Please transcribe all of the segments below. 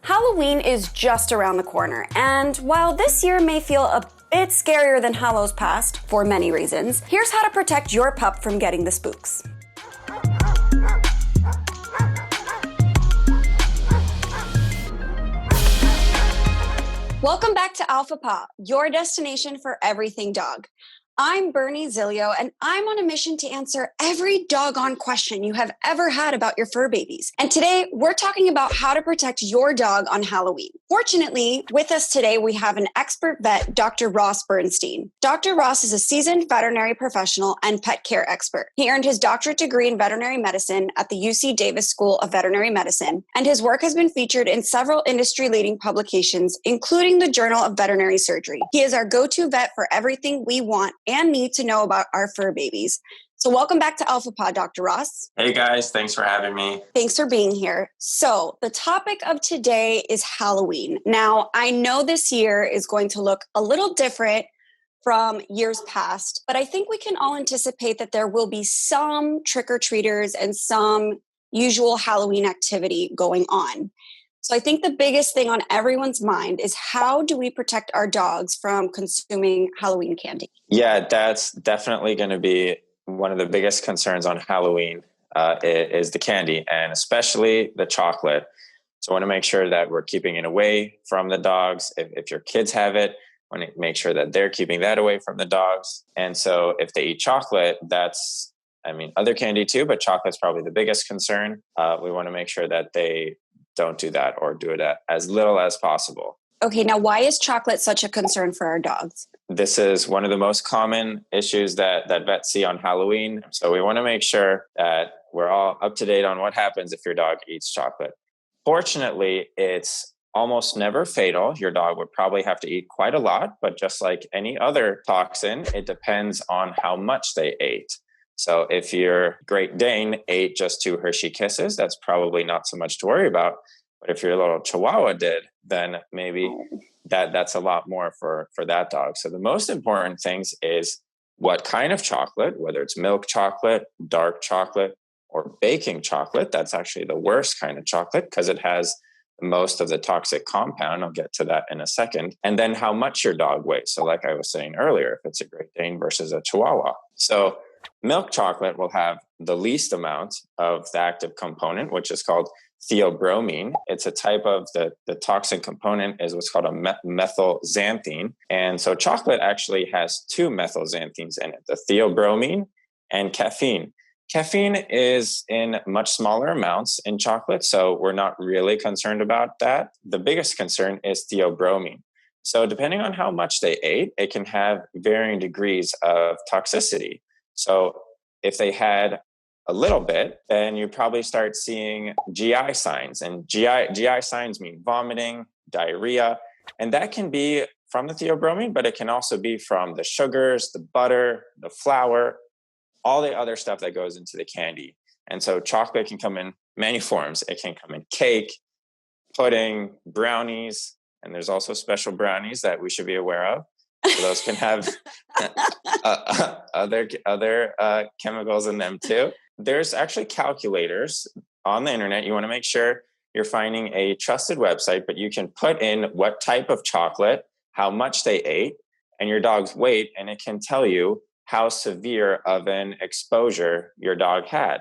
Halloween is just around the corner, and while this year may feel a bit scarier than Hallows past, for many reasons, here's how to protect your pup from getting the spooks. Welcome back to Alpha Paw, your destination for everything dog. I'm Bernie Zilio, and I'm on a mission to answer every doggone question you have ever had about your fur babies. And today, we're talking about how to protect your dog on Halloween. Fortunately, with us today, we have an expert vet, Dr. Ross Bernstein. Dr. Ross is a seasoned veterinary professional and pet care expert. He earned his doctorate degree in veterinary medicine at the UC Davis School of Veterinary Medicine, and his work has been featured in several industry-leading publications, including the Journal of Veterinary Surgery. He is our go-to vet for everything we want and need to know about our fur babies. So welcome back to Alpha Pod, Dr. Ross. Hey guys, thanks for having me. Thanks for being here. So the topic of today is Halloween. Now, I know this year is going to look a little different from years past, but I think we can all anticipate that there will be some trick-or-treaters and some usual Halloween activity going on. So I think the biggest thing on everyone's mind is how do we protect our dogs from consuming Halloween candy? Yeah, that's definitely going to be one of the biggest concerns on Halloween is the candy, and especially the chocolate. So I want to make sure that we're keeping it away from the dogs. If your kids have it, I want to make sure that they're keeping that away from the dogs. And so if they eat chocolate, other candy too, but chocolate's probably the biggest concern. We want to make sure that they don't do that or do it as little as possible. Okay, now why is chocolate such a concern for our dogs? This is one of the most common issues that vets see on Halloween. So we want to make sure that we're all up to date on what happens if your dog eats chocolate. Fortunately, it's almost never fatal. Your dog would probably have to eat quite a lot, but just like any other toxin, it depends on how much they ate. So if your Great Dane ate just 2 Hershey Kisses, that's probably not so much to worry about. But if your little Chihuahua did, then maybe that's a lot more for that dog. So the most important things is what kind of chocolate, whether it's milk chocolate, dark chocolate, or baking chocolate. That's actually the worst kind of chocolate because it has most of the toxic compound. I'll get to that in a second. And then how much your dog weighs. So like I was saying earlier, if it's a Great Dane versus a Chihuahua. So milk chocolate will have the least amount of the active component, which is called theobromine. It's a type of the toxic component is what's called a methylxanthine. And so chocolate actually has 2 methylxanthines in it, the theobromine and caffeine. Caffeine is in much smaller amounts in chocolate, so we're not really concerned about that. The biggest concern is theobromine. So depending on how much they ate, it can have varying degrees of toxicity. So if they had a little bit, then you probably start seeing GI signs. And GI signs mean vomiting, diarrhea, and that can be from the theobromine, but it can also be from the sugars, the butter, the flour, all the other stuff that goes into the candy. And so chocolate can come in many forms. It can come in cake, pudding, brownies, and there's also special brownies that we should be aware of. So those can have other chemicals in them too. There's actually calculators on the internet. You want to make sure you're finding a trusted website, but you can put in what type of chocolate, how much they ate, and your dog's weight, and it can tell you how severe of an exposure your dog had.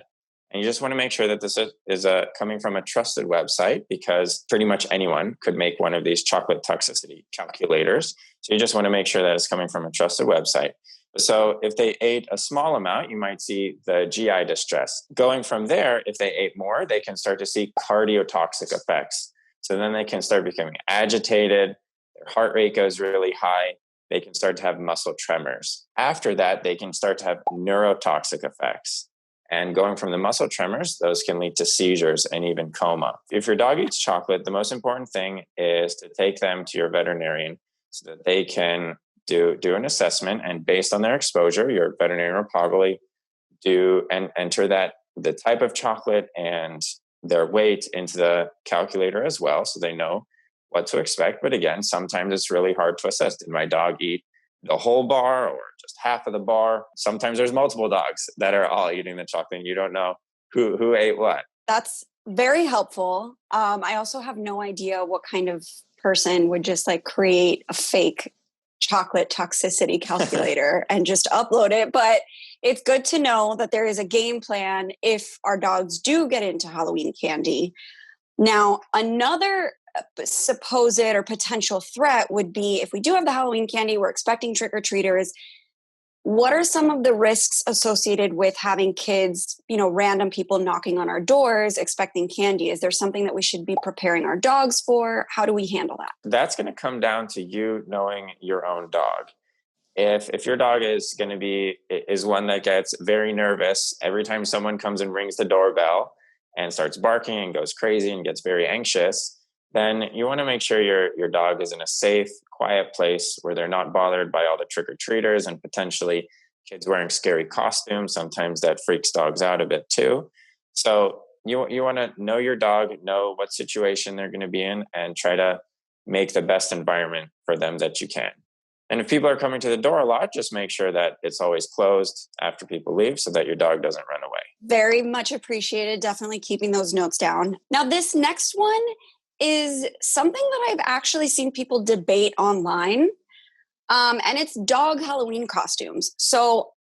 And you just want to make sure that this is coming from a trusted website because pretty much anyone could make one of these chocolate toxicity calculators. So you just want to make sure that it's coming from a trusted website. So if they ate a small amount, you might see the GI distress. Going from there, if they ate more, they can start to see cardiotoxic effects. So then they can start becoming agitated, their heart rate goes really high, they can start to have muscle tremors. After that, they can start to have neurotoxic effects. And going from the muscle tremors, those can lead to seizures and even coma. If your dog eats chocolate, the most important thing is to take them to your veterinarian so that they can do an assessment. And based on their exposure, your veterinarian will probably do and enter that the type of chocolate and their weight into the calculator as well, so they know what to expect. But again, sometimes it's really hard to assess. Did my dog eat the whole bar or just half of the bar? Sometimes there's multiple dogs that are all eating the chocolate and you don't know who ate what. That's Very helpful. I also have no idea what kind of person would just like create a fake chocolate toxicity calculator and just upload it. But it's good to know that there is a game plan if our dogs do get into Halloween candy. Now, another supposed or potential threat would be if we do have the Halloween candy, we're expecting trick or treaters. What are some of the risks associated with having kids, random people knocking on our doors expecting candy? Is there something that we should be preparing our dogs for? How do we handle that? That's going to come down to you knowing your own dog. If your dog is one that gets very nervous every time someone comes and rings the doorbell and starts barking and goes crazy and gets very anxious, then you want to make sure your dog is in a safe, quiet place where they're not bothered by all the trick-or-treaters and potentially kids wearing scary costumes. Sometimes that freaks dogs out a bit too. So you want to know your dog, know what situation they're going to be in, and try to make the best environment for them that you can. And if people are coming to the door a lot, just make sure that it's always closed after people leave so that your dog doesn't run away. Very much appreciated. Definitely keeping those notes down. Now, this next one is something that I've actually seen people debate online, and it's dog Halloween costumes. So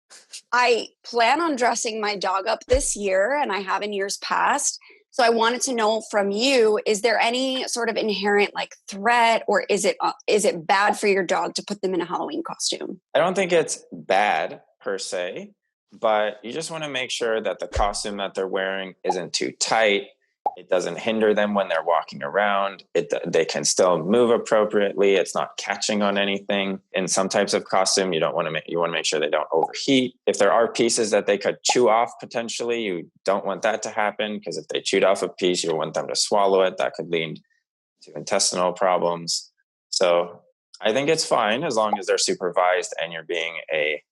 I plan on dressing my dog up this year, and I have in years past. So I wanted to know from you, is there any sort of inherent like threat, or is it bad for your dog to put them in a Halloween costume? I don't think it's bad per se, but you just want to make sure that the costume that they're wearing isn't too tight. It doesn't hinder them when they're walking around. They can still move appropriately. It's not catching on anything. In some types of costume, you want to make sure they don't overheat. If there are pieces that they could chew off potentially, you don't want that to happen, because if they chewed off a piece, you want them to swallow it. That could lead to intestinal problems. So I think it's fine as long as they're supervised and you're being a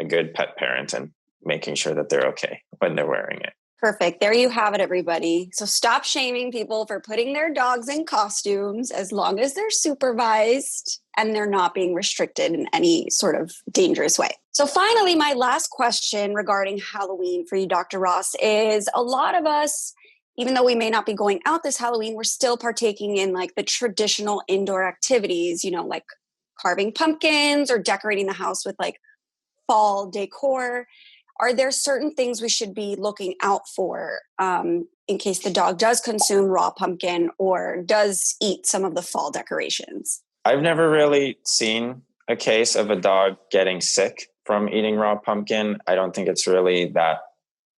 good pet parent and making sure that they're okay when they're wearing it. Perfect. There you have it, everybody. So stop shaming people for putting their dogs in costumes as long as they're supervised and they're not being restricted in any sort of dangerous way. So finally, my last question regarding Halloween for you, Dr. Ross, is a lot of us, even though we may not be going out this Halloween, we're still partaking in like the traditional indoor activities, like carving pumpkins or decorating the house with like fall decor. Are there certain things we should be looking out for in case the dog does consume raw pumpkin or does eat some of the fall decorations? I've never really seen a case of a dog getting sick from eating raw pumpkin. I don't think it's really that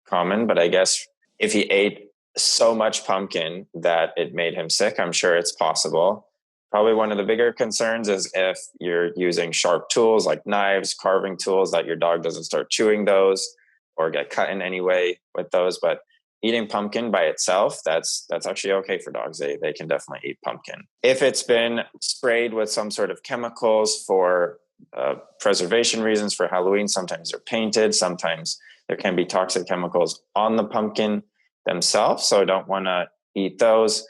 common, but I guess if he ate so much pumpkin that it made him sick, I'm sure it's possible. Probably one of the bigger concerns is if you're using sharp tools like knives, carving tools, that your dog doesn't start chewing those or get cut in any way with those. But eating pumpkin by itself, that's actually okay for dogs. They can definitely eat pumpkin. If it's been sprayed with some sort of chemicals for preservation reasons for Halloween, sometimes they're painted, sometimes there can be toxic chemicals on the pumpkin themselves. So I don't want to eat those.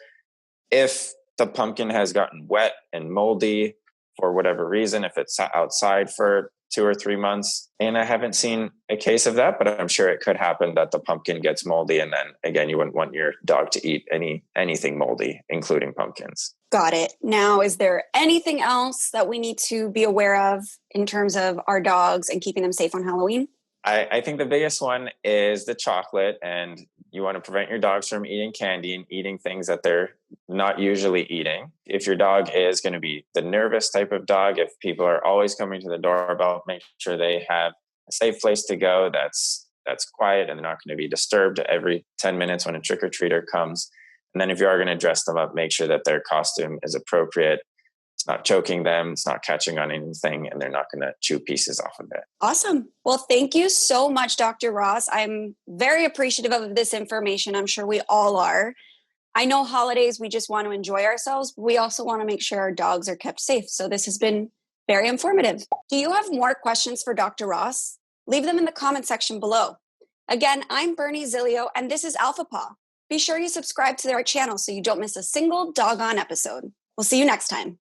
If the pumpkin has gotten wet and moldy for whatever reason, if it's outside for 2 or 3 months, and I haven't seen a case of that, but I'm sure it could happen that the pumpkin gets moldy. And then again, you wouldn't want your dog to eat anything moldy, including pumpkins. Got it. Now, is there anything else that we need to be aware of in terms of our dogs and keeping them safe on Halloween? I think the biggest one is the chocolate, and you want to prevent your dogs from eating candy and eating things that they're not usually eating. If your dog is going to be the nervous type of dog, if people are always coming to the doorbell, make sure they have a safe place to go that's quiet and they're not going to be disturbed every 10 minutes when a trick-or-treater comes. And then if you are going to dress them up, make sure that their costume is appropriate. It's not choking them, it's not catching on anything, and they're not going to chew pieces off of it. Awesome. Well, thank you so much, Dr. Ross. I'm very appreciative of this information. I'm sure we all are. I know holidays, we just want to enjoy ourselves, but we also want to make sure our dogs are kept safe. So this has been very informative. Do you have more questions for Dr. Ross? Leave them in the comment section below. Again, I'm Bernie Zilio, and this is Alpha Paw. Be sure you subscribe to our channel so you don't miss a single doggone episode. We'll see you next time.